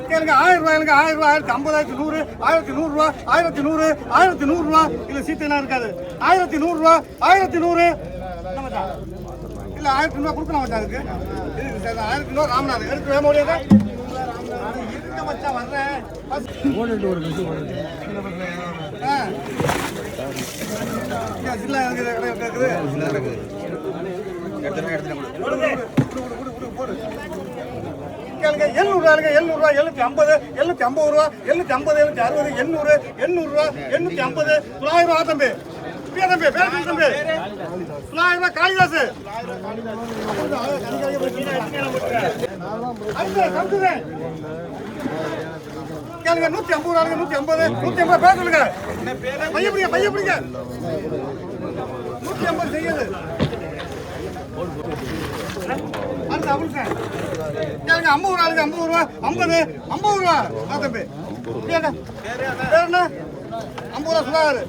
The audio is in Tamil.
கேளுங்க 1000 ரூபாய் 1000 ரூபாய் 1050 100 1100 ரூபா இல்ல சீட்டெல்லாம் இருக்காது 1100 ரூபா 1100 இல்ல 1100 ரூபா கொடுக்கணும் மச்சான் அதுக்கு 1100 ரூபா ராமநாதன் எடுத்து வேக முடியாது இருக்க மச்சான் வர்றேன் ஓடிட்டு ஒரு நிமிஷம் ஓடுது ஜில்லா இருக்குது கேளுங்க 700 ரூபாய் 750 750 ரூபா 750 760 800 800 ரூபா 850 900 ரூபா தம்பி தம்பி தம்பி 900 ரூபா காளிதாஸ் கேளுங்க 150 ரூபா 150 பேர் சொல்லுங்க பைய பிடிங்க 150 செய்யுது அடுத்து அபுல் சார் கேளுங்க 50 ரூபா 50 ரூபா தம்பி பேர் என்ன 50 ரூபா சுதாகர்